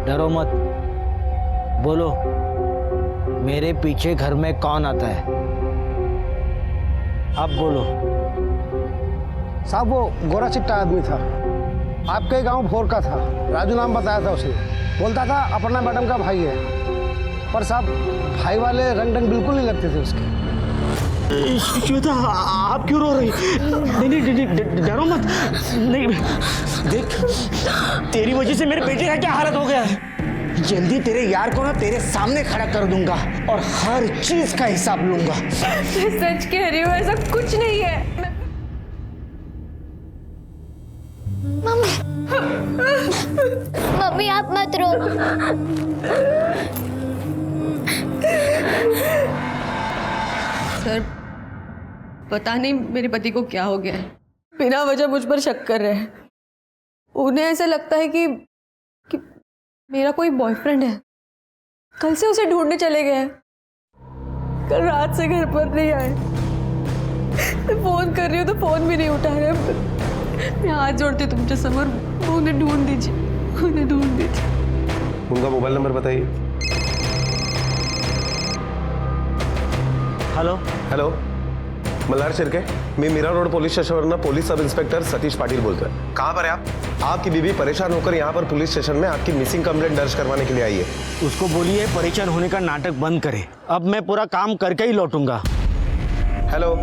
डरो मत, बोलो मेरे पीछे घर में कौन आता है? अब बोलो। साहब वो गोरा चिट्टा आदमी था, आपके गांव भोर का था, राजू नाम बताया था उसने। बोलता था अपर्णा मैडम का भाई है, पर साहब भाई वाले रंग ढंग बिल्कुल नहीं लगते थे उसके। श्वेता, आप क्यों रो रही? नहीं, डरो मत। नहीं, देख तेरी वजह से मेरे बेटे का क्या हालत हो गया है। जल्दी तेरे यार को ना तेरे सामने खड़ा कर दूंगा और हर चीज का हिसाब लूंगा। मैं सच कह रही हूँ, ऐसा कुछ नहीं है। मम्मी आप मत रो। सर पता नहीं मेरे पति को क्या हो गया है, बिना वजह मुझ पर शक कर रहे हैं। उन्हें ऐसा लगता है कि मेरा कोई बॉयफ्रेंड है। कल से उसे ढूंढने चले गए हैं, कल रात से घर पर नहीं आए। मैं फोन कर रही हूँ तो फोन भी नहीं उठा रहे। मैं हाथ जोड़ती हूँ तुमसे समर, उन्हें ढूंढ दीजिए, उन्हें ढूंढ दीजिए। उनका मोबाइल नंबर बताइए। हॅलो हॅलो, मल्हार शिर्के, मी मीरा रोड पोलीस स्टेशनवरनं police sub inspector Satish Patil बोलतोय। कहाँ पर है आप? आपकी बीवी परेशान होकर यहाँ पर पुलिस स्टेशन में आपकी मिसिंग कंप्लेंट दर्ज करवाने के लिए आई है। उसको बोलिए परेशान होने का नाटक बंद करे, अब मैं पूरा काम करके ही लौटूंगा। हेलो,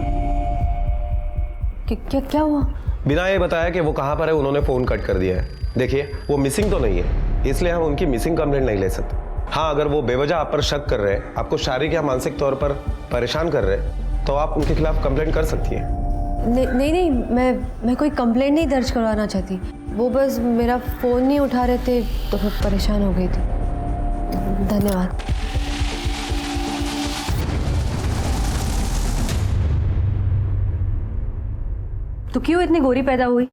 क्या हुआ? बिना ये बताया कि वो कहाँ पर है उन्होंने फोन कट कर दिया है। देखिए वो मिसिंग तो नहीं है, इसलिए हम उनकी मिसिंग कंप्लेंट नहीं ले सकते। हाँ, अगर वो बेवजह आप पर शक कर रहे हैं, आपको शारीरिक या मानसिक तौर पर परेशान कर रहे हैं, तो आप उनके खिलाफ कंप्लेंट कर सकती हैं। नहीं, मैं कोई कंप्लेंट नहीं दर्ज करवाना चाहती। वो बस मेरा फ़ोन नहीं उठा रहे थे तो मैं परेशान हो गई थी। धन्यवाद। तो क्यों इतनी गोरी पैदा हुई?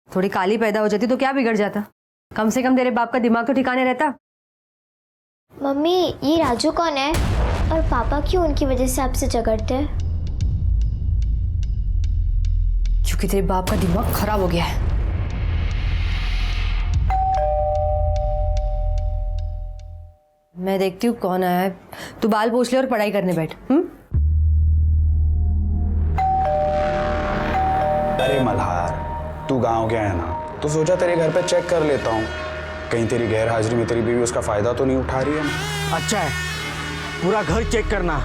थोड़ी काली पैदा हो जाती तो क्या बिगड़ जाता? कम से कम तेरे बाप का दिमाग तो ठिकाने रहता। मम्मी ये राजू कौन है और पापा क्यों उनकी वजह से आपसे झगड़ते हैं? क्योंकि तेरे बाप का दिमाग खराब हो गया है। मैं देखती हूँ कौन आया है। तू बाल पोंछ ले और पढ़ाई करने बैठ। अरे मल्हार, तू गांव गया है ना, तो सोचा तेरे घर पे चेक कर लेता हूँ, कहीं तेरी गैर हाजिरी में तेरी बीवी उसका फायदा तो नहीं उठा रही है ना। अच्छा है, पूरा घर चेक करना।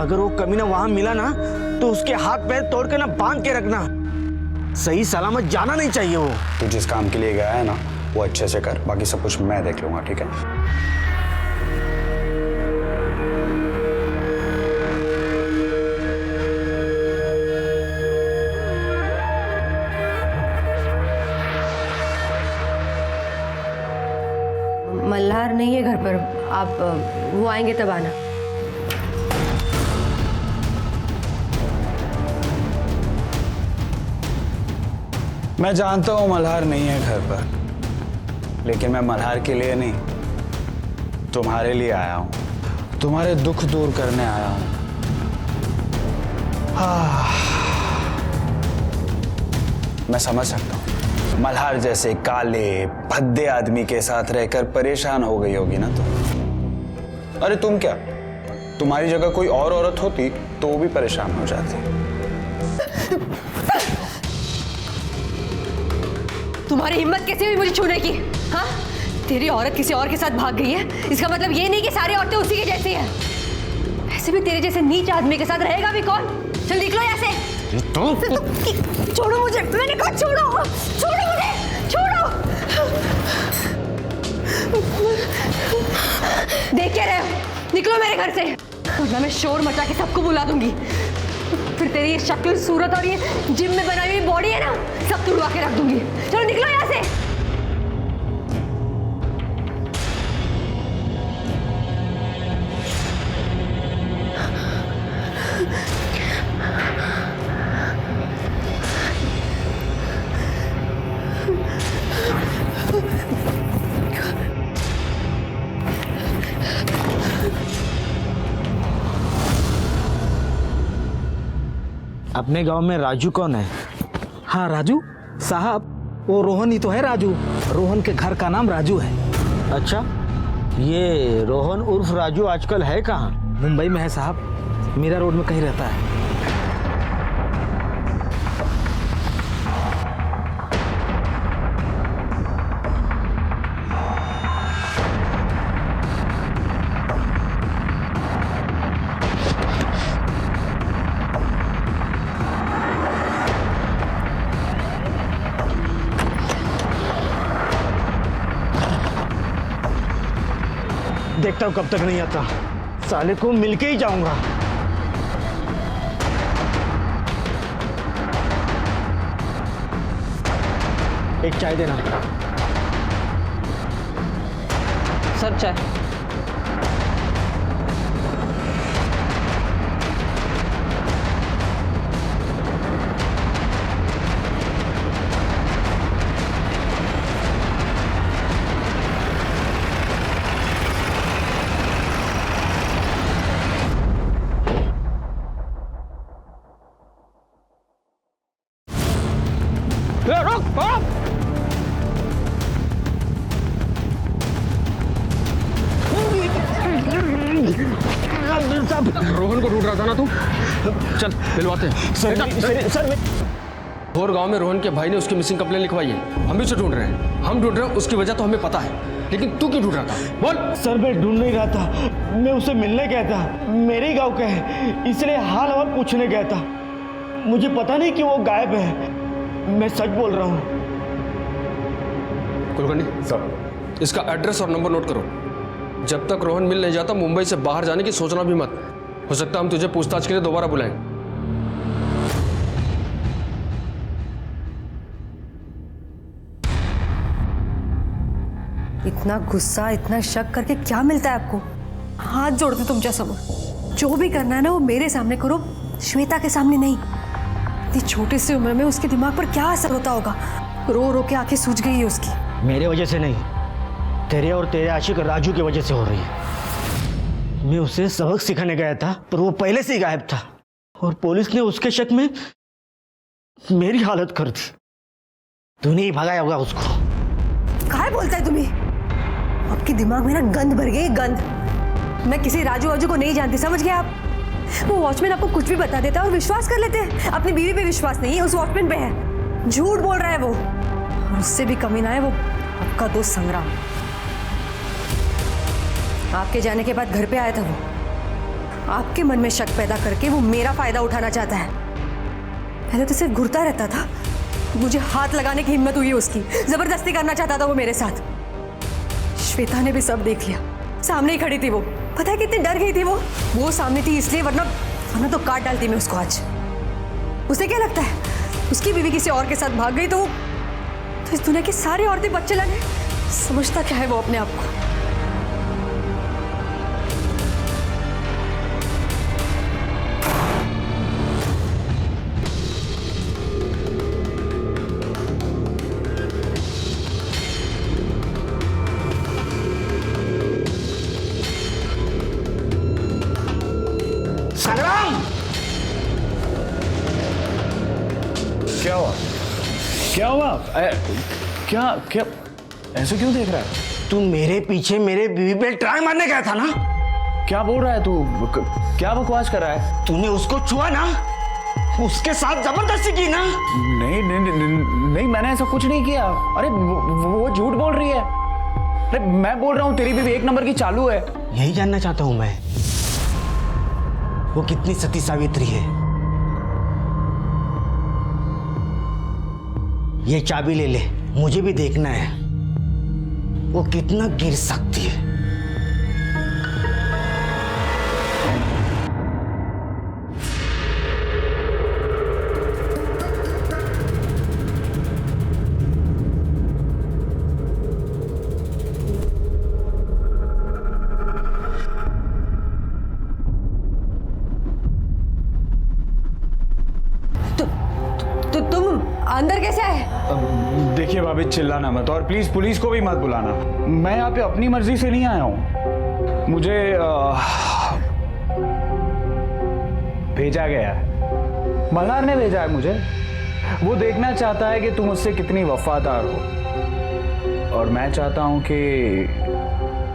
अगर वो कमीना वहां मिला ना तो उसके हाथ पैर तोड़ के ना बांध के रखना। सही सलामत जाना नहीं चाहिए वो। तू जिस काम के लिए गया है ना वो अच्छे से कर, बाकी सब कुछ मैं देख लूंगा, ठीक है? मल्हार नहीं है घर पर, आप वो आएंगे तब आना। मैं जानता हूँ मल्हार नहीं है घर पर, लेकिन मैं मल्हार के लिए नहीं, तुम्हारे लिए आया हूँ, तुम्हारे दुख दूर करने आया हूँ। मैं समझ सकता हूँ, मल्हार जैसे काले भद्दे आदमी के साथ रहकर परेशान हो गई होगी ना तुम। अरे तुम क्या, तुम्हारी जगह कोई और औरत होती तो वो भी परेशान हो जाती। तुम्हारी हिम्मत कैसे हुई मुझे छूने की? हाँ, तेरी औरत किसी और के साथ भाग गई है, इसका मतलब ये नहीं कि सारी औरतें उसी के जैसी हैं। वैसे भी तेरे जैसे नीच आदमी के साथ रहेगा भी कौन? चल निकलो यहाँ से। छोड़ो मुझे, मैंने कहा छोड़ो, छोड़ो मुझे, छोड़ो। देख क्या रहे हो? निकलो मेरे घर से, वरना मैं शोर मचा के सबको बुला दूंगी। फिर तेरी ये शक्ल, सूरत और ये जिम में बनाई हुई बॉडी है ना, सब तुड़वा के रख दूंगी। चलो निकलो यहाँ से। अपने गांव में राजू कौन है? हाँ राजू साहब, वो रोहन ही तो है राजू। रोहन के घर का नाम राजू है। अच्छा, ये रोहन उर्फ राजू आजकल है कहाँ? मुंबई में है साहब, मीरा रोड में कहीं रहता है। देखता हूँ कब तक नहीं आता, साले को मिलके ही जाऊंगा। एक चाय देना। सर चाय। रोहन को ढूंढ रहा था ना तू? चल मिलवाते हैं। सर भोर गांव में रोहन के भाई ने उसकी मिसिंग कंप्लेन लिखवाई है। हम भी उसे ढूंढ रहे हैं। हम ढूंढ रहे हैं, उसकी वजह तो हमें पता है, लेकिन तू क्यों ढूंढ रहा था? बोल। सर मैं ढूंढ नहीं रहा था, मैं उसे मिलने गया था। मेरे ही गांव का है, इसलिए हाल हवाल पूछने गया था। मुझे पता नहीं कि वो गायब है। मैं सच बोल रहा हूँ। कुलकर्णी सर, इसका एड्रेस और नंबर नोट करो। जब तक रोहन मिल नहीं जाता मुंबई से बाहर जाने की सोचना भी मत। हो सकता है हम तुझे पूछताछ के लिए दोबारा बुलाएं। इतना गुस्सा, इतना शक करके क्या मिलता है आपको? हाथ जोड़ते तुमच्या समोर। जो भी करना है ना वो मेरे सामने करो, श्वेता के सामने नहीं। इतनी छोटी सी उम्र में उसके दिमाग पर क्या असर होता होगा? रो रो के आंखें सूज गई है उसकी। मेरे वजह से नहीं, तेरे और तेरे आशिक राजू की वजह से हो रही है। मैं उसे सबक सिखाने गया था, पर वो पहले से ही गायब था और पुलिस ने उसके शक में मेरी हालत कर दी। तूने ही भगाया होगा उसको। क्या बोलता है तुम्हें? आपके दिमाग में ना गंद भर गई, गंद। मैं किसी राजू वाजू को नहीं जानती, समझ गए आप? वो वॉचमैन आपको कुछ भी बता देता है और विश्वास कर लेते हैं। अपनी बीवी पे विश्वास नहीं है, उस वॉचमैन पे है। झूठ बोल रहा है वो, और उससे भी कमी ना है वो आपका दोस्त संग्राम। आपके जाने के बाद घर पे आया था वो। आपके मन में शक पैदा करके वो मेरा फायदा उठाना चाहता है। पहले तो सिर्फ घुरता रहता था, मुझे हाथ लगाने की हिम्मत हुई उसकी। जबरदस्ती करना चाहता था वो मेरे साथ। श्वेता ने भी सब देख लिया, सामने ही खड़ी थी वो। पता है कितनी डर गई थी वो सामने थी इसलिए, वरना तो काट डालती मैं उसको आज। उसे क्या लगता है उसकी बीवी किसी और के साथ भाग गई तो इस दुनिया की सारी औरतें बच्चे लगे? समझता क्या है वो अपने आप को? संग्राम! क्या हुआ? क्या हुआ? क्या क्या ऐसे क्यों देख रहा है? तू मेरे पीछे मेरे बीवी पे ट्राई मारने गया था ना? क्या बोल रहा है तू? क्या बकवास कर रहा है? तूने उसको छुआ ना, उसके साथ जबरदस्ती की ना? नहीं नहीं नहीं, नहीं मैंने ऐसा कुछ नहीं किया। अरे वो झूठ बोल रही है। अरे मैं बोल रहा हूँ तेरी बीवी एक नंबर की चालू है। यही जानना चाहता हूं मैं, वो कितनी सती सावित्री है। ये चाबी ले ले, मुझे भी देखना है वो कितना गिर सकती है। तुम अंदर कैसे आए? देखिए भाभी, चिल्लाना मत और प्लीज पुलिस को भी मत बुलाना। मैं यहाँ पे अपनी मर्जी से नहीं आया हूँ। मुझे भेजा गया है, मल्हार ने भेजा है मुझे। वो देखना चाहता है कि तुम उससे कितनी वफादार हो, और मैं चाहता हूँ कि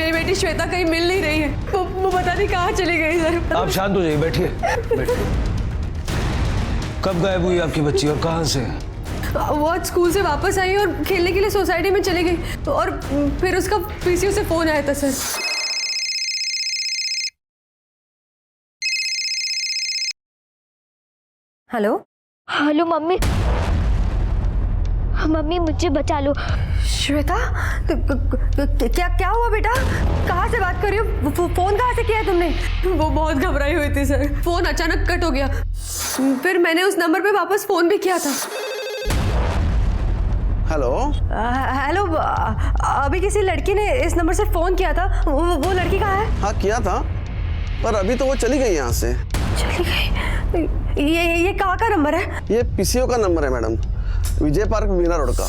मेरी बेटी श्वेता कहीं मिल नहीं रही है। वो पता नहीं कहाँ चली गई सर। आप शांत हो जाइए, बैठिए बैठिए। कब गायब हुई आपकी बच्ची और कहाँ से? वो आज स्कूल से वापस आई और खेलने के लिए सोसाइटी में चली गई और फिर उसका पीसीओ से फोन आया था sir. Hello hello mummy, mummy मुझे बचा लो। श्वेता, क्या क्या हुआ बेटा? कहाँ से बात कर रही हो? फोन कहाँ से किया है तुमने? वो बहुत घबराई हुई थी सर, फोन अचानक कट हो गया। फिर मैंने उस नंबर पे वापस फोन भी किया था। हेलो, हेलो, अभी किसी लड़की ने इस नंबर से फोन किया था। वो लड़की कहाँ है? हाँ किया था, पर अभी तो वो चली गई यहाँ से। चली गई? ये कहाँ का नंबर है? ये पीसीओ का नंबर है मैडम, विजय पार्क मीना रोड का।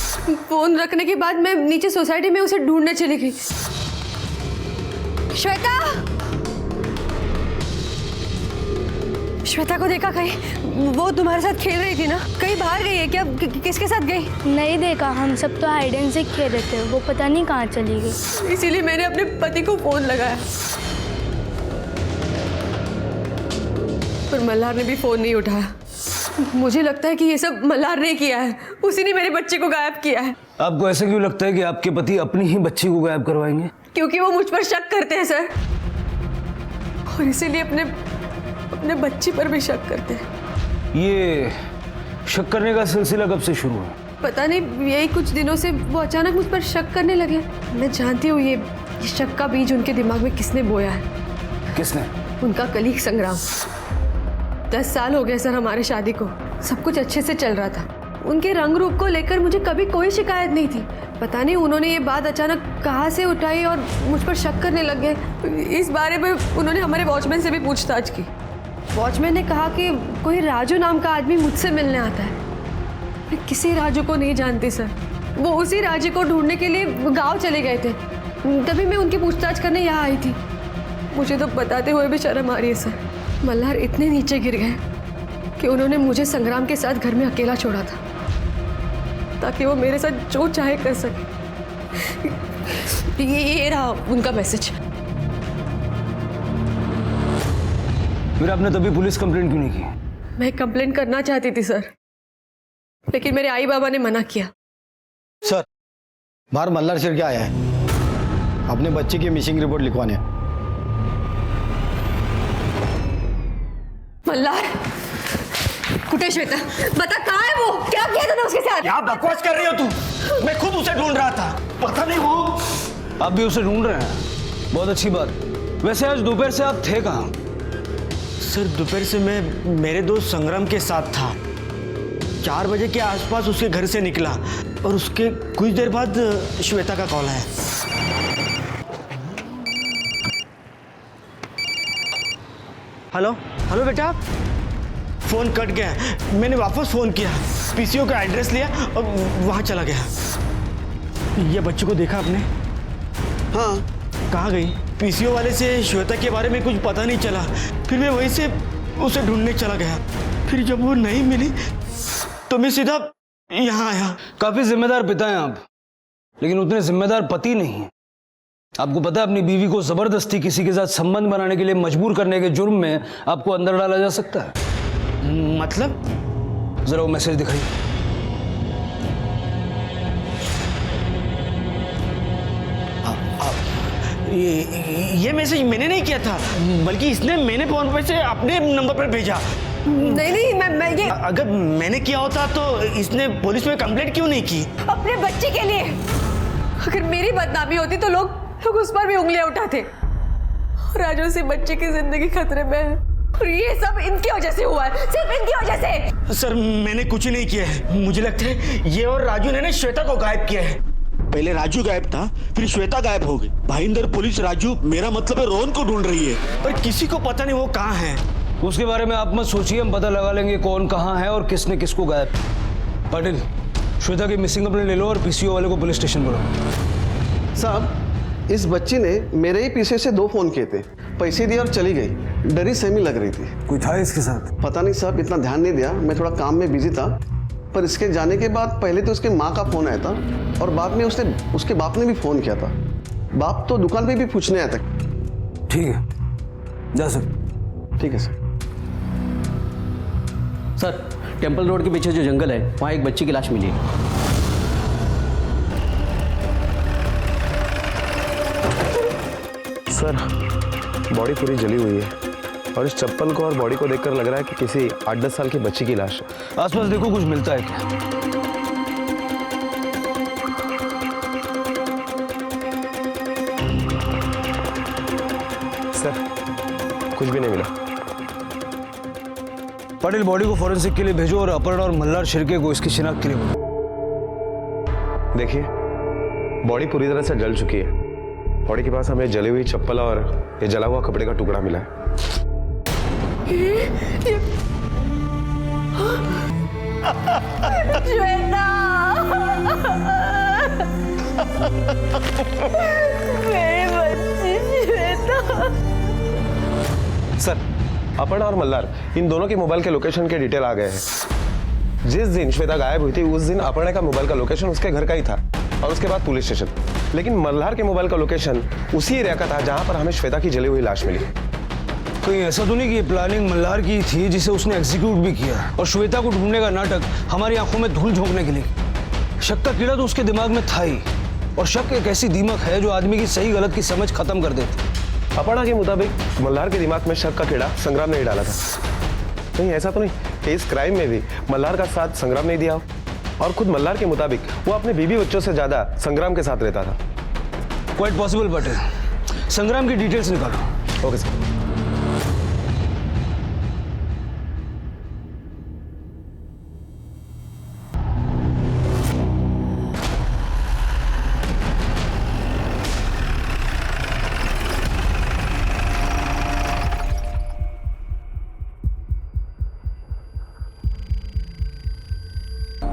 फोन रखने के बाद मैं नीचे सोसाइटी में उसे ढूंढने चली गई। श्वेता, श्वेता को देखा कहीं? वो तुम्हारे साथ खेल रही थी ना? कहीं बाहर गई है क्या? किसके साथ गई? नहीं देखा, हम सब तो हाइड एंड सीक खेल रहे थे, वो पता नहीं कहाँ चली गई। इसीलिए मैंने अपने पति को फोन लगाया, पर मल्हार ने भी फोन नहीं उठाया। मुझे लगता है कि ये सब मल्हार ने किया है, उसी ने मेरे बच्चे को गायब किया है। आपको ऐसा क्यों लगता है कि आपके पति अपनी ही बच्ची को गायब करवाएंगे? क्योंकि वो मुझ पर शक करते हैं सर, और इसीलिए अपने बच्ची पर भी शक करते हैं। ये शक करने का सिलसिला कब से शुरू हुआ? पता नहीं, यही कुछ दिनों से वो अचानक मुझ पर शक करने लगे। मैं जानती हूँ ये शक का बीज उनके दिमाग में किसने बोया है। किसने? उनका कलीग संग्राम। 10 साल हो गए सर हमारे शादी को, सब कुछ अच्छे से चल रहा था। उनके रंग रूप को लेकर मुझे कभी कोई शिकायत नहीं थी। पता नहीं उन्होंने ये बात अचानक कहाँ से उठाई और मुझ पर शक करने लग गए। इस बारे में उन्होंने हमारे वॉचमैन से भी पूछताछ की। वॉचमैन ने कहा कि कोई राजू नाम का आदमी मुझसे मिलने आता है। मैं किसी राजू को नहीं जानती सर, वो उसी राजू को ढूंढने के लिए गाँव चले गए थे, तभी मैं उनकी पूछताछ करने यहाँ आई थी। मुझे तो बताते हुए भी शर्म आ रही है सर। मल्हार इतने नीचे गिर गए कि उन्होंने मुझे संग्राम के साथ घर में अकेला छोड़ा था, ताकि वो मेरे साथ जो चाहे कर सके। ये रहा उनका मैसेज। फिर आपने तभी पुलिस कंप्लेंट क्यों नहीं की? मैं कंप्लेंट करना चाहती थी सर, लेकिन मेरे आई बाबा ने मना किया। सर, बाहर मल्हार सर क्या आया है अपने बच्चे की मिसिंग रिपोर्ट लिखवाने। मल्हार, कुठे श्वेता? बता कहाँ है वो? क्या किया तूने उसके साथ? क्या बकवास कर रही हो तू? मैं खुद उसे ढूंढ रहा था, पता नहीं वो। आप भी उसे ढूंढ रहे हैं? बहुत अच्छी बात। वैसे आज दोपहर से आप थे कहाँ? सर, दोपहर से मैं मेरे दोस्त संग्राम के साथ था। 4 बजे के आसपास उसके घर से निकला और उसके कुछ देर बाद श्वेता का कॉल आया। हेलो हेलो बेटा, फ़ोन कट गया। मैंने वापस फ़ोन किया, पीसीओ का एड्रेस लिया और वहाँ चला गया। ये बच्चे को देखा आपने? हाँ। कहाँ गई? पीसीओ वाले से श्वेता के बारे में कुछ पता नहीं चला, फिर मैं वहीं से उसे ढूंढने चला गया। फिर जब वो नहीं मिली तो मैं सीधा यहाँ आया। काफी जिम्मेदार पिता हैं आप, लेकिन उतने जिम्मेदार पति नहीं हैं। आपको पता है अपनी बीवी को जबरदस्ती किसी के साथ संबंध बनाने के लिए मजबूर करने के जुर्म में आपको अंदर डाला जा सकता है। मतलब? जरा वो मैसेज दिखाइए। ये मैसेज मैंने नहीं किया था, बल्कि इसने मेरे फोन पर से अपने नंबर पर भेजा। नहीं, मैं ये अगर मैंने किया होता तो इसने पुलिस में कंप्लेंट क्यों नहीं की? अपने बच्चे के लिए। अगर मेरी बदनामी होती तो लोग उस पर भी उंगलियां उठाते। और आज उसी बच्चे की जिंदगी खतरे में है, और ये सब इनकी वजह से हुआ है, सिर्फ इनकी वजह से। सर, मैंने कुछ नहीं किया है। मुझे लगता है ये और राजू ने श्वेता को गायब किया है। पहले राजू गायब था, फिर श्वेता गायब हो गई। भाईंदर पुलिस राजू, मेरा मतलब है रोहन को ढूंढ रही है, पर किसी को पता नहीं वो कहाँ है। उसके बारे में आप मत सोचिए, हम पता लगा लेंगे कौन कहाँ है और किसने किसको गायब। पाटिल, श्वेता की मिसिंग कंप्लेंट ले लो और पीसीओ वाले को पुलिस स्टेशन बुलाओ। साहब, इस बच्ची ने मेरे ही पीछे से 2 फोन किए थे, पैसे दिए और चली गई। डरी सहमी लग रही थी। कोई था इसके साथ? पता नहीं साहब, इतना ध्यान नहीं दिया, मैं थोड़ा काम में बिजी था। पर इसके जाने के बाद पहले तो उसके माँ का फ़ोन आया था और बाद में उसके बाप ने भी फ़ोन किया था। बाप तो दुकान पे भी पूछने आया था। ठीक है, जा सकते। ठीक है सर। सर, टेम्पल रोड के पीछे जो जंगल है वहाँ एक बच्ची की लाश मिली है। सर, बॉडी पूरी जली हुई है और इस चप्पल को और बॉडी को देखकर लग रहा है कि किसी 8-10 साल की बच्ची की लाश है। आसपास देखो कुछ मिलता है क्या? सर, कुछ भी नहीं मिला। पाटिल, बॉडी को फॉरेंसिक के लिए भेजो और अपर्णा और मल्हार शिर्के को इसकी शिनाख्त के लिए भेजो। देखिए, बॉडी पूरी तरह से जल चुकी है। बॉडी के पास हमें जली हुई चप्पल और ये जला हुआ कपड़े का टुकड़ा मिला है। श्वेता, मेरी बच्ची श्वेता। सर, अपर्णा और मल्हार इन दोनों के मोबाइल के लोकेशन के डिटेल आ गए हैं। जिस दिन श्वेता गायब हुई थी उस दिन अपर्णा का मोबाइल का लोकेशन उसके घर का ही था और उसके बाद पुलिस स्टेशन। लेकिन मल्हार के मोबाइल का लोकेशन उसी एरिया का था जहां पर हमें श्वेता की जली हुई लाश मिली। कहीं ऐसा तो नहीं कि ये प्लानिंग मल्हार की थी जिसे उसने एग्जीक्यूट भी किया और श्वेता को ढूंढने का नाटक हमारी आंखों में धूल झोंकने के लिए? शक का कीड़ा तो उसके दिमाग में था ही, और शक एक ऐसी दीमक है जो आदमी की सही गलत की समझ खत्म कर देती। अपर्णा के मुताबिक मल्हार के दिमाग में शक का कीड़ा संग्राम ने ही डाला था। नहीं, ऐसा तो नहीं कि इस क्राइम में भी मल्हार का साथ संग्राम नहीं दिया हो। और खुद मल्हार के मुताबिक वो अपने बीवी बच्चों से ज्यादा संग्राम के साथ रहता था। क्वाइट पॉसिबल पटेल, संग्राम की डिटेल्स निकालो। Okay sir.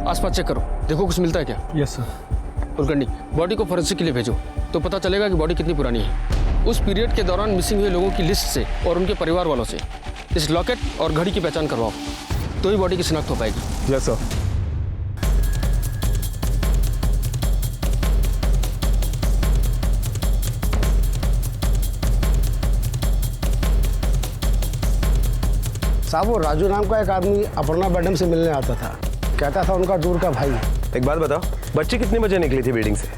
आसपास चेक करो, देखो कुछ मिलता है क्या। Yes sir. कुलकर्णी, बॉडी को फोरेंसिक के लिए भेजो तो पता चलेगा कि बॉडी कितनी पुरानी है। उस पीरियड के दौरान मिसिंग हुए लोगों की लिस्ट से और उनके परिवार वालों से इस लॉकेट और घड़ी की पहचान करवाओ, तो ही बॉडी की शिनाख्त हो पाएगी। Yes sir. साहब, वो राजू नाम का एक आदमी अपर्णा मैडम से मिलने आता था। कहता था उनका दूर का भाई है। एक बात बताओ, बच्ची कितने बजे निकली थी बिल्डिंग से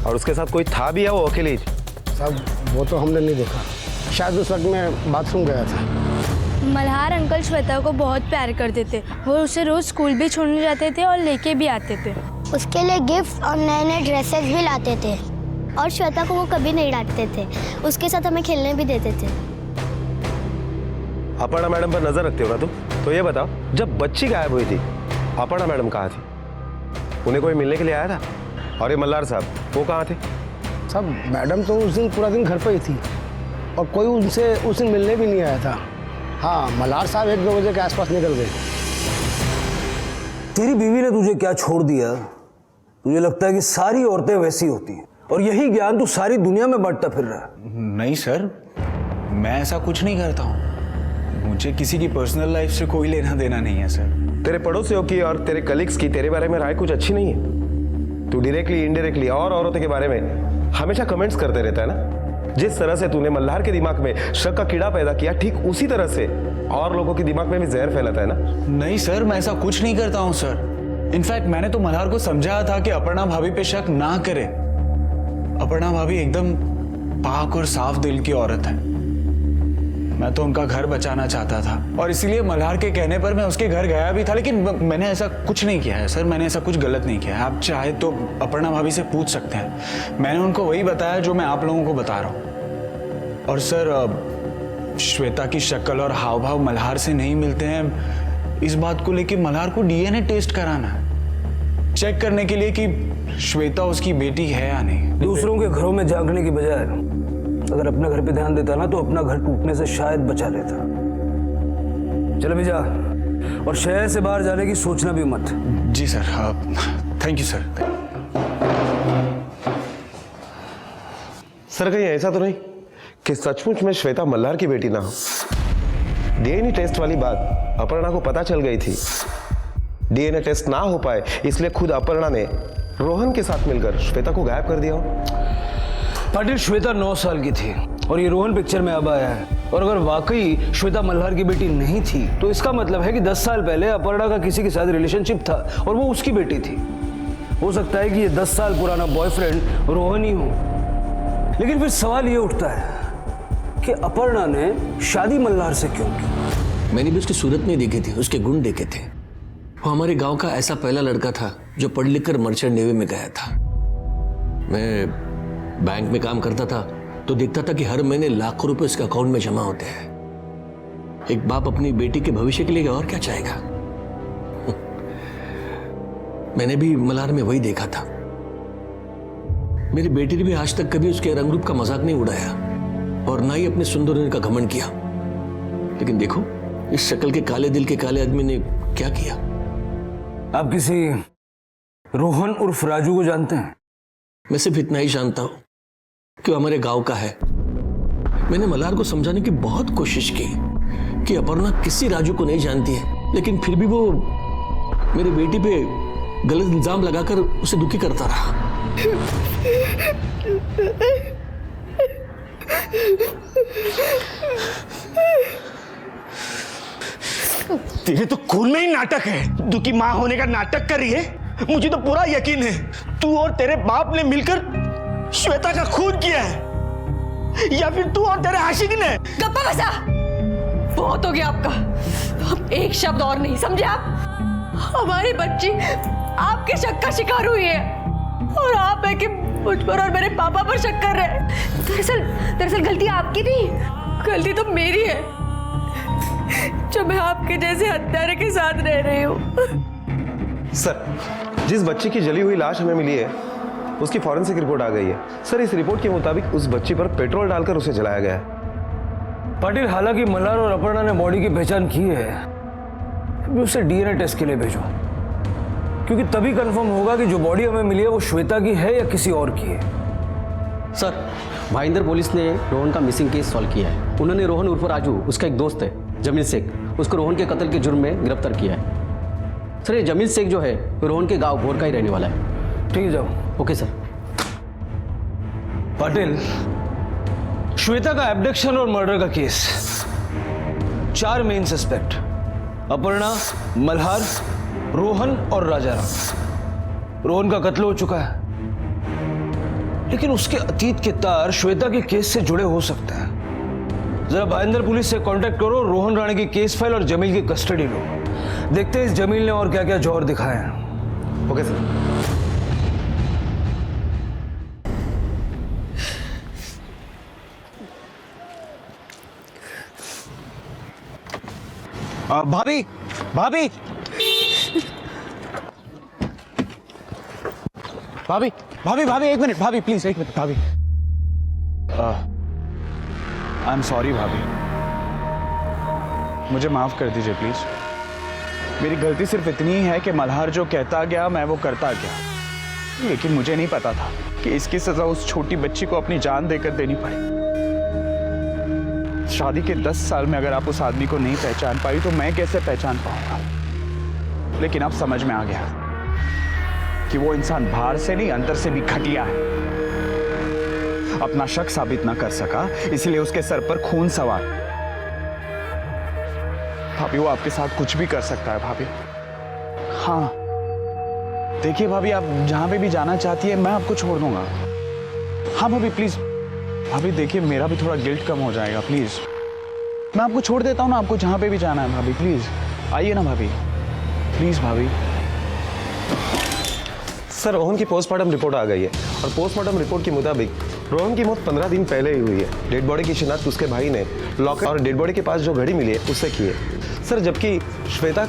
और उसके साथ कोई था भी या वो अकेली थी? साहब, वो तो हमने नहीं देखा, शायद उस वक्त मैं बाथरूम गया था। मल्हार अंकल श्वेता को बहुत प्यार करते थे। वो उसे रोज स्कूल भी छोड़ने जाते थे और लेके भी आते थे। उसके लिए गिफ्ट और नए नए ड्रेसेस भी लाते थे, और श्वेता को वो कभी नहीं डांटते थे। उसके साथ हमें खेलने भी देते थे। अपर्णा मैडम पर नजर रखते हो ना तुम? तो ये बताओ, जब बच्ची गायब हुई थी अपर्णा मैडम कहाँ थी? उन्हें कोई मिलने के लिए आया था? और ये मल्हार साहब, वो कहाँ थे? साहब, मैडम तो उस दिन पूरा दिन घर पे ही थी और कोई उनसे उस दिन मिलने भी नहीं आया था। हाँ, मल्हार साहब 1-2 बजे के आसपास निकल गए। तेरी बीवी ने तुझे क्या छोड़ दिया? तुझे लगता है कि सारी औरतें वैसी होती हैं और यही ज्ञान तू सारी दुनिया में बांटता फिर रहा है? नहीं सर, मैं ऐसा कुछ नहीं करता हूँ। मुझे किसी की पर्सनल लाइफ से कोई लेना देना नहीं है सर। तेरे पड़ोसियों की और तेरे कलीग्स की तेरे बारे में राय कुछ अच्छी नहीं है। तू डायरेक्टली इनडायरेक्टली और औरतों के बारे में हमेशा कमेंट्स करते रहता है ना। जिस तरह से तूने मल्हार के दिमाग में शक का कीड़ा पैदा किया, ठीक उसी तरह से और लोगों के दिमाग में भी जहर फैलाता है ना। नहीं सर, मैं ऐसा कुछ नहीं करता हूँ सर। इनफैक्ट मैंने तो मल्हार को समझाया था कि अपर्णा भाभी पे शक ना करे। अपर्णा भाभी एकदम पाक और साफ दिल की औरत है। मैं तो उनका घर बचाना चाहता था और इसीलिए मल्हार के कहने पर मैं उसके घर गया भी था। लेकिन मैंने ऐसा कुछ नहीं किया है सर, मैंने ऐसा कुछ गलत नहीं किया है। आप चाहे तो अपर्णा भाभी से पूछ सकते हैं। मैंने उनको वही बताया जो मैं आप लोगों को बता रहा हूँ। और सर, श्वेता की शक्ल और हाव भाव मल्हार से नहीं मिलते हैं, इस बात को लेकर मल्हार को डीएनए टेस्ट कराना है, चेक करने के लिए कि श्वेता उसकी बेटी है या नहीं। दूसरों के घरों में झांकने की बजाय अगर अपने घर पे ध्यान देता ना तो अपना घर टूटने से शायद बचा लेता। चल अभी जा, और शहर से बाहर जाने की सोचना भी मत। जी sir. Thank you sir. Sir, कहीं ऐसा तो नहीं कि सचमुच में श्वेता मल्हार की बेटी ना हो? डीएनए टेस्ट वाली बात अपर्णा को पता चल गई थी। डीएनए टेस्ट ना हो पाए इसलिए खुद अपर्णा ने रोहन के साथ मिलकर श्वेता को गायब कर दिया हो। पाटिल, श्वेता 9 साल की थी और ये रोहन पिक्चर में अब आया है। और अगर वाकई श्वेता मल्हार की बेटी नहीं थी तो इसका मतलब है कि 10 साल पहले अपर्णा का किसी के साथ रिलेशनशिप था और वो उसकी बेटी थी। हो सकता है कि ये 10 साल पुराना बॉयफ्रेंड रोहन ही हो। लेकिन फिर सवाल ये उठता है कि अपर्णा ने शादी मल्हार से क्यों की? मैंने भी उसकी सूरत नहीं देखी थी, उसके गुण देखे थे। वो हमारे गांव का ऐसा पहला लड़का था जो पढ़ लिख कर मर्चेंट नेवी में गया था। मैं बैंक में काम करता था तो देखता था कि हर महीने लाखों रुपए उसके अकाउंट में जमा होते हैं। एक बाप अपनी बेटी के भविष्य के लिए और क्या चाहेगा। मैंने भी मल्हार में वही देखा था। मेरी बेटी ने भी आज तक कभी उसके रंग रूप का मजाक नहीं उड़ाया और ना ही अपने सुंदर होने का घमंड किया। लेकिन देखो इस शक्ल के काले दिल के काले आदमी ने क्या किया। आप किसी रोहन उर्फ राजू को जानते हैं? मैं सिर्फ इतना ही जानता हूं कि हमारे गांव का है। मैंने मल्हार को समझाने की बहुत कोशिश की कि अपर्णा किसी राजू को नहीं जानती है, लेकिन फिर भी वो मेरी बेटी पे गलत इल्जाम लगाकर उसे दुखी करता रहा। तेरे तो खून में ही नाटक है। दुखी माँ होने का नाटक कर रही है। मुझे तो पूरा यकीन है तू और तेरे बाप ने मिलकर श्वेता का खून किया है, या फिर तू और तेरे आशिक ने। गप्पा बसा, बहुत हो गया आपका। अब एक शब्द और नहीं, समझे आप? हमारी बच्ची आपके शक का शिकार हुई है और आप है कि मुझ पर और मेरे पापा पर शक कर रहे हैं। दरअसल गलती आपकी नहीं, गलती तो मेरी है जो मैं आपके जैसे हत्यारे के साथ रह रही हूँ। सर, जिस बच्ची की जली हुई लाश हमें मिली है उसकी फॉरेंसिक रिपोर्ट आ गई है। सर, इस रिपोर्ट के मुताबिक उस बच्ची पर पेट्रोल डालकर उसे जलाया गया है। पाटिल, हालांकि मल्हार और अपर्णा ने बॉडी की पहचान की है, फिर भी उसे डीएनए टेस्ट के लिए भेजो, क्योंकि तभी कंफर्म होगा कि जो बॉडी हमें मिली है वो श्वेता की है या किसी और की है। सर, भाईंदर पुलिस ने रोहन का मिसिंग केस सॉल्व किया है। उन्होंने रोहन उर्फ राजू, उसका एक दोस्त है जमील शेख, उसको रोहन के कत्ल के जुर्म में गिरफ्तार किया है। सर, ये जमील शेख जो है रोहन के गांव भोर का ही रहने वाला है। ठीक है, जाओ। Okay sir. पाटिल, श्वेता का एब्डक्शन और मर्डर का case, 4 main suspect, Aparna, Malhar, Rohan और राजाराम। रोहन का कत्ल हो चुका है, लेकिन उसके अतीत के तार श्वेता के केस से जुड़े हो सकते हैं। जरा भाईंदर पुलिस से कांटेक्ट करो, रोहन राणे की केस फाइल और जमील की कस्टडी लो। देखते हैं इस जमील ने और क्या क्या जोर दिखाया है। Okay sir. भाभी, भाभी, भाभी, भाभी, भाभी, एक मिनट, भाभी प्लीज, एक मिनट, भाभी। आई एम सॉरी भाभी, मुझे माफ कर दीजिए प्लीज। मेरी गलती सिर्फ इतनी ही है कि मल्हार जो कहता गया मैं वो करता गया, लेकिन मुझे नहीं पता था कि इसकी सजा उस छोटी बच्ची को अपनी जान देकर देनी पड़े। शादी के 10 साल में अगर आप उस आदमी को नहीं पहचान पाई तो मैं कैसे पहचान पाऊंगा। लेकिन अब समझ में आ गया कि वो इंसान बाहर से नहीं अंदर से भी घटिया है। अपना शक साबित ना कर सका, इसलिए उसके सर पर खून सवार। भाभी, वो आपके साथ कुछ भी कर सकता है भाभी। हाँ, देखिए भाभी, आप जहां पे भी जाना चाहती है मैं आपको छोड़ दूंगा। हाँ भाभी प्लीज, भाभी देखिए मेरा भी थोड़ा गिल्ट कम हो जाएगा, प्लीज मैं आपको छोड़ देता हूँ ना, आपको जहां पे भी जाना है भाभी, प्लीज आइए ना भाभी, प्लीज भाभी। सर, रोहन की पोस्टमार्टम रिपोर्ट आ गई है और पोस्टमार्टम रिपोर्ट के मुताबिक रोहन की मौत 15 दिन पहले ही हुई है। डेड बॉडी की शिनाख्त उसके भाई ने लॉकेट और डेड बॉडी के पास जो घड़ी मिली है उससे की है सर, जबकि श्वेता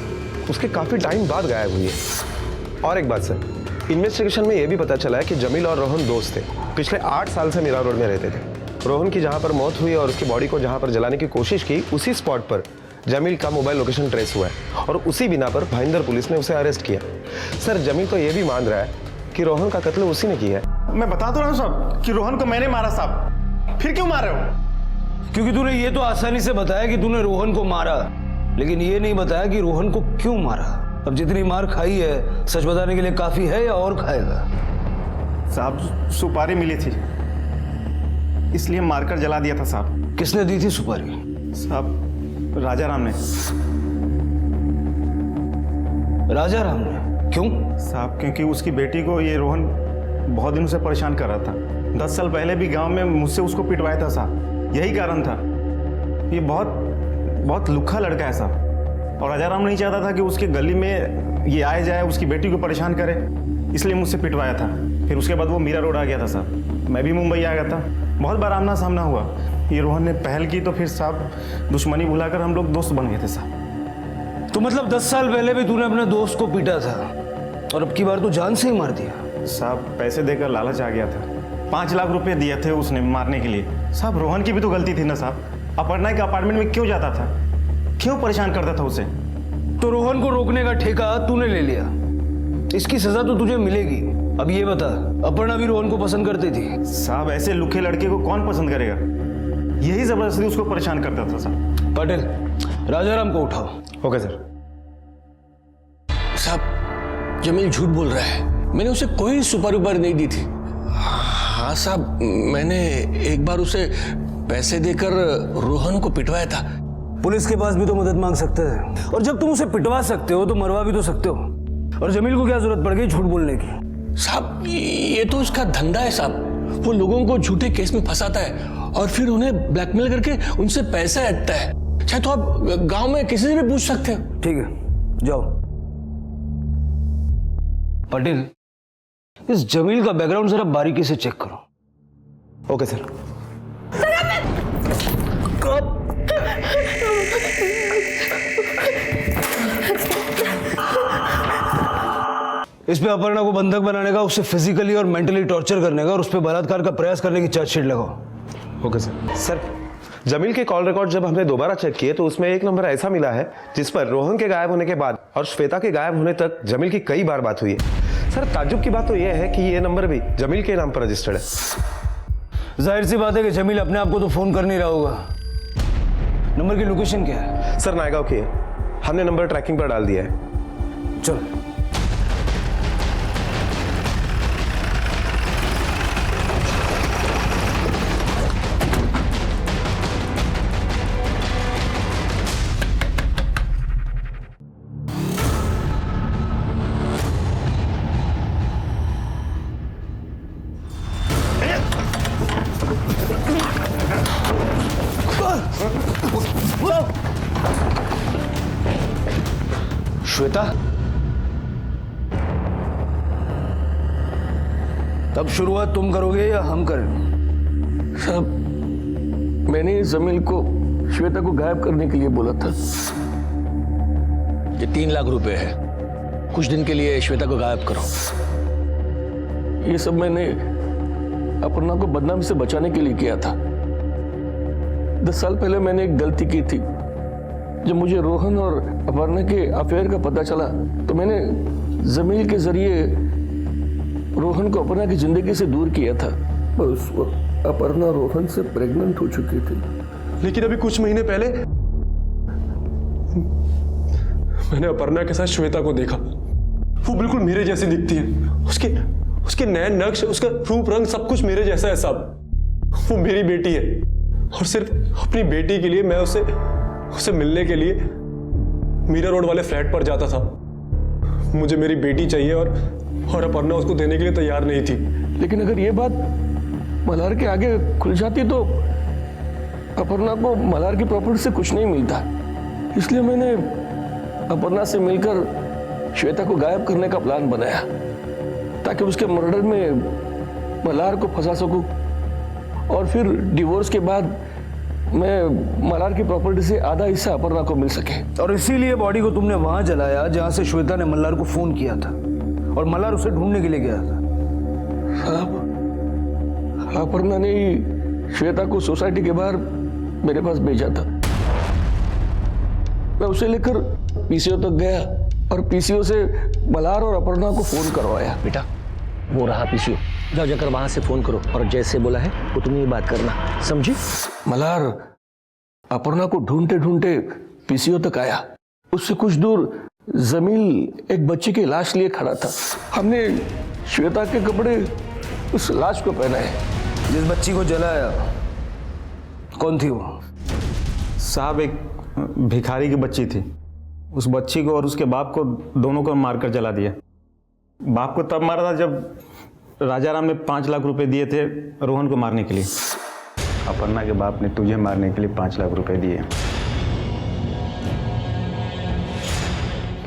उसके काफी टाइम बाद गायब हुई है। और एक बात सर, इन्वेस्टिगेशन में यह भी पता चला है कि जमील और रोहन दोस्त थे, पिछले 8 साल से मीरा रोड में रहते थे। रोहन की जहां पर मौत हुई और उसकी बॉडी को जहां पर जलाने की कोशिश की, उसी स्पॉट पर जमील का मोबाइल लोकेशन ट्रेस हुआ है और उसी बिना पर भाईंदर पुलिस ने उसे अरेस्ट किया। सर, जमील तो यह भी मान रहा है कि रोहन का कत्ल उसी ने किया है। मैं बता तो रहा हूँ साहब कि रोहन को मैंने मारा साहब। फिर क्यों मार रहे हो? क्योंकि तूने ये तो आसानी से बताया कि तूने रोहन को मारा, लेकिन ये नहीं बताया कि रोहन को क्यों मारा। अब जितनी मार खाई है सच बताने के लिए काफी है या और खाएगा? साहब, सुपारी मिली थी, इसलिए मारकर जला दिया था साहब। किसने दी थी सुपारी? साहब राजा राम ने। राजा राम ने? क्यों? साहब क्योंकि उसकी बेटी को ये रोहन बहुत दिनों से परेशान कर रहा था। 10 साल पहले भी गांव में मुझसे उसको पिटवाया था साहब, यही कारण था। ये बहुत लुक्खा लड़का है साहब, और राजा राम नहीं चाहता था कि उसके गली में ये आए जाए, उसकी बेटी को परेशान करे, इसलिए मुझसे पिटवाया था। फिर उसके बाद वो मीरा रोड आ गया था साहब, मैं भी मुंबई आ गया था। बहुत बार आमना सामना हुआ। ये रोहन ने पहल की तो फिर साहब दुश्मनी भुलाकर हम लोग दोस्त बन गए थे साहब। तो मतलब 10 साल पहले भी तूने अपने दोस्त को पीटा था और अब की बार तो जान से ही मार दिया? साहब पैसे देकर लालच आ गया था। 5 लाख रुपए दिए थे उसने मारने के लिए। साहब रोहन की भी तो गलती थी ना साहब। अपर्णा के अपार्टमेंट में क्यों जाता था, क्यों परेशान करता था उसे? तो रोहन को रोकने का ठेका तूने ले लिया, इसकी सजा तो तुझे मिलेगी। अब ये बता, अपर्णा भी रोहन को पसंद करती थी? साहब ऐसे लुखे लड़के को कौन पसंद करेगा, यही जबरदस्ती उसको परेशान करता था साहब। पाटिल, राजाराम को उठाओ। Okay sir. साहब जमील झूठ बोल रहा है, मैंने उसे कोई सुपारी उपारी नहीं दी थी। हाँ साहब, मैंने एक बार उसे पैसे देकर रोहन को पिटवाया था। पुलिस के पास भी तो मदद मांग सकते हैं, और जब तुम उसे पिटवा सकते हो तो मरवा भी तो सकते हो। और जमील को क्या जरूरत पड़ गई झूठ बोलने की? साहब ये तो उसका धंधा है साहब, वो लोगों को झूठे केस में फंसाता है और फिर उन्हें ब्लैकमेल करके उनसे पैसा ऐंठता है। चाहे तो आप गांव में किसी से भी पूछ सकते हो। ठीक है, जाओ। पटेल, इस जमील का बैकग्राउंड जरा बारीकी से चेक करो। Okay sir. इस पे अपर्णा को बंधक बनाने का, उससे फिजिकली और मेंटली टॉर्चर करने का और उस पे बलात्कार का प्रयास करने की चार्जशीट लगाओ। Okay sir. सर जमील के कॉल रिकॉर्ड जब हमने दोबारा चेक किए तो उसमें एक नंबर ऐसा मिला है जिस पर रोहन के गायब होने के बाद और श्वेता के गायब होने तक जमील की कई बार बात हुई है। सर ताज्जुब की बात तो यह है कि ये नंबर भी जमील के नाम पर रजिस्टर्ड है। जाहिर सी बात है कि जमील अपने आप को तो फोन कर नहीं रहा होगा। नंबर की लोकेशन क्या है? सर नायगांव की है, हमने नंबर ट्रैकिंग पर डाल दिया है। चलो। श्वेता, तब शुरुआत तुम करोगे या हम करें? साहब मैंने जमील को श्वेता को गायब करने के लिए बोला था। ये 3 लाख रुपए है, कुछ दिन के लिए श्वेता को गायब करो। ये सब मैंने अपर्णा को बदनामी से बचाने के लिए किया था। 10 साल पहले मैंने एक गलती की थी। जब मुझे रोहन और अपर्णा के अफेयर का पता चला तो मैंने जमील के जरिए रोहन को अपर्णा की जिंदगी से दूर किया था। पर उस वक्त अपर्णा रोहन से प्रेग्नेंट हो चुकी थी। लेकिन अभी कुछ महीने पहले मैंने अपर्णा के साथ श्वेता को देखा। वो बिल्कुल मेरे जैसी दिखती है। उसके नैन नक्श, उसका रूप रंग सब कुछ मेरे जैसा है साहब। वो मेरी बेटी है और सिर्फ अपनी बेटी के लिए मैं उसे मिलने के लिए मीरा रोड वाले फ्लैट पर जाता था। मुझे मेरी बेटी चाहिए और अपर्णा उसको देने के लिए तैयार नहीं थी। लेकिन अगर ये बात मल्हार के आगे खुल जाती तो अपर्णा को मल्हार की प्रॉपर्टी से कुछ नहीं मिलता। इसलिए मैंने अपर्णा से मिलकर श्वेता को गायब करने का प्लान बनाया ताकि उसके मर्डर में मल्हार को फंसा सकूं और फिर डिवोर्स के बाद मैं मल्हार की प्रॉपर्टी से आधा हिस्सा अपर्णा को मिल सके। और इसीलिए बॉडी को तुमने वहां जलाया जहां से श्वेता ने मल्हार को फोन किया था और मल्हार उसे ढूंढने के लिए गया था। साहब अपर्णा ने श्वेता को सोसाइटी के बाहर मेरे पास भेजा था। मैं उसे लेकर पीसीओ तक गया और पीसीओ से मल्हार और अपर्णा को फोन करवाया। बेटा वो रहा पीसीओ, जाओ जाकर वहां से फोन करो और जैसे बोला है वो तुम ये बात करना, समझी? मल्हार अपर्णा को ढूंढते ढूंढते पीसीओ तक आया। उससे कुछ दूर जमील एक बच्चे की लाश लिए खड़ा था। हमने श्वेता के कपड़े उस लाश को पहनाए। जिस बच्ची को जलाया कौन थी वो? साहब एक भिखारी की बच्ची थी। उस बच्ची को और उसके बाप को दोनों को मारकर जला दिया। बाप को तब मारा था जब राजाराम ने 5 लाख रुपए दिए थे रोहन को मारने के लिए। अपर्णा के बाप ने तुझे मारने के लिए 5 लाख रुपए दिए।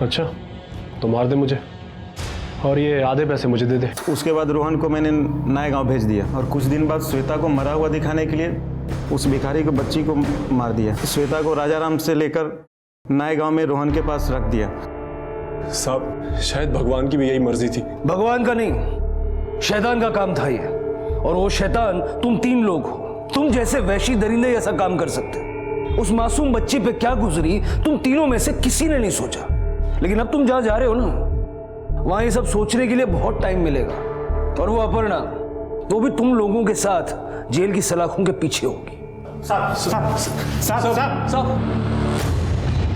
अच्छा, तो मार दे मुझे और ये आधे पैसे मुझे दे दे। उसके बाद रोहन को मैंने नए गांव भेज दिया और कुछ दिन बाद श्वेता को मरा हुआ दिखाने के लिए उस भिखारी को बच्ची को मार दिया। श्वेता को राजाराम से लेकर नए गांव में रोहन के पास रख दिया। साहब, शायद भगवान की भी यही मर्जी थी। भगवान का नहीं, शैतान का काम था ये। और वो शैतान तुम 3 लोग हो। तुम जैसे वैशी दरिंदे ऐसा काम कर सकते। उस मासूम बच्ची पे क्या गुजरी तुम तीनों में से किसी ने नहीं सोचा। लेकिन अब तुम जहां जा रहे हो ना, वहां ये सब सोचने के लिए बहुत टाइम मिलेगा। और वो अपर्णा, वो भी तुम लोगों के साथ जेल की सलाखों के पीछे होगी।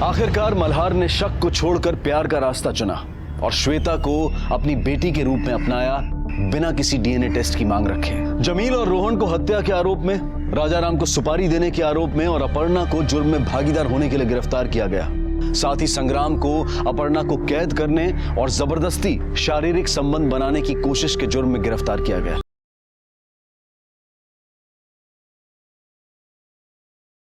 आखिरकार मल्हार ने शक को छोड़कर प्यार का रास्ता चुना और श्वेता को अपनी बेटी के रूप में अपनाया, बिना किसी डीएनए टेस्ट की मांग रखे। जमील और रोहन को हत्या के आरोप में, राजाराम को सुपारी देने के आरोप में और अपर्णा को जुर्म में भागीदार होने के लिए गिरफ्तार किया गया। साथ ही संग्राम को अपर्णा को कैद करने और जबरदस्ती शारीरिक संबंध बनाने की कोशिश के जुर्म में गिरफ्तार किया गया।